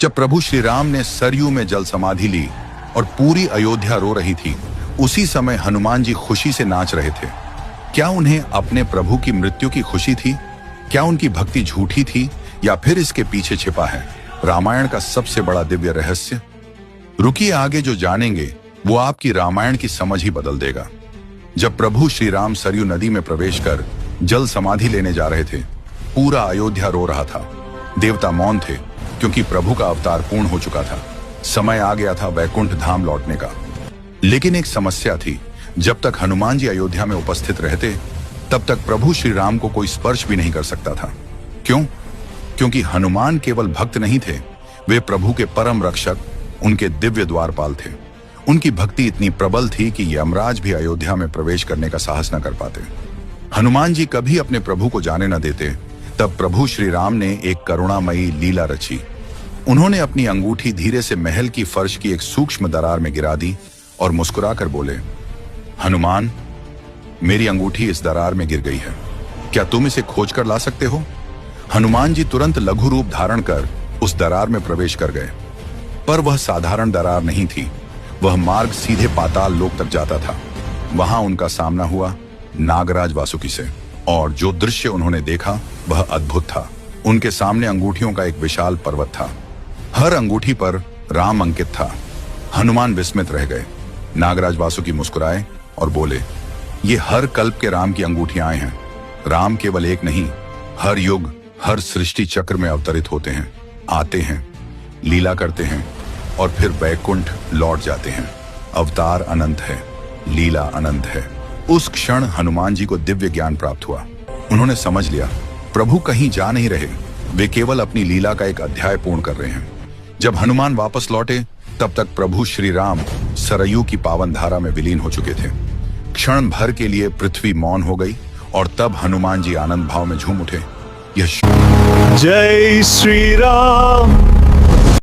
जब प्रभु श्री राम ने सरयू में जल समाधि ली और पूरी अयोध्या रो रही थी, उसी समय हनुमान जी खुशी से नाच रहे थे। क्या उन्हें अपने प्रभु की मृत्यु की खुशी थी? क्या उनकी भक्ति झूठी थी या फिर इसके पीछे छिपा है रामायण का सबसे बड़ा दिव्य रहस्य? रुकिए, आगे जो जानेंगे वो आपकी रामायण की समझ ही बदल देगा। जब प्रभु श्री राम सरयू नदी में प्रवेश कर जल समाधि लेने जा रहे थे, पूरा अयोध्या रो रहा था। देवता मौन थे क्योंकि प्रभु का अवतार पूर्ण हो चुका था। समय आ गया था वैकुंठ धाम लौटने का। लेकिन एक समस्या थी, जब तक हनुमान जी अयोध्या में उपस्थित रहते तब तक प्रभु श्री राम को कोई स्पर्श भी नहीं कर सकता था। क्यों? क्योंकि हनुमान केवल भक्त नहीं थे, वे प्रभु के परम रक्षक, उनके दिव्य द्वारपाल थे। उनकी भक्ति इतनी प्रबल थी कि यमराज भी अयोध्या में प्रवेश करने का साहस न कर पाते। हनुमान जी कभी अपने प्रभु को जाने न देते। तब प्रभु श्री राम ने एक करुणामयी लीला रची। उन्होंने अपनी अंगूठी धीरे से महल की फर्श की एक सूक्ष्म दरार में गिरा दी और मुस्कुराकर बोले, हनुमान, मेरी अंगूठी इस दरार में गिर गई है, क्या तुम इसे खोज कर ला सकते हो? हनुमान जी तुरंत लघु रूप धारण कर उस दरार में प्रवेश कर गए। पर वह साधारण दरार नहीं थी, वह मार्ग सीधे पाताल लोक तक जाता था। वहां उनका सामना हुआ नागराज वासुकी से, और जो दृश्य उन्होंने देखा वह अद्भुत था। उनके सामने अंगूठियों का एक विशाल पर्वत था। हर अंगूठी पर राम अंकित था। हनुमान विस्मित रह गए। नागराज वासुकी मुस्कुराए और बोले, ये हर कल्प के राम की अंगूठियां हैं। राम केवल एक नहीं, हर युग, हर सृष्टि चक्र में अवतरित होते हैं, आते हैं, लीला करते हैं और फिर वैकुंठ लौट जाते हैं। अवतार अनंत है, लीला अनंत है। उस क्षण हनुमान जी को दिव्य ज्ञान प्राप्त हुआ। उन्होंने समझ लिया, प्रभु कहीं जा नहीं रहे, वे केवल अपनी लीला का एक अध्याय पूर्ण कर रहे हैं। जब हनुमान वापस लौटे तब तक प्रभु श्री राम सरयू की पावन धारा में विलीन हो चुके थे। क्षण भर के लिए पृथ्वी मौन हो गई और तब हनुमान जी आनंद भाव में झूम उठे। यह जय श्री राम।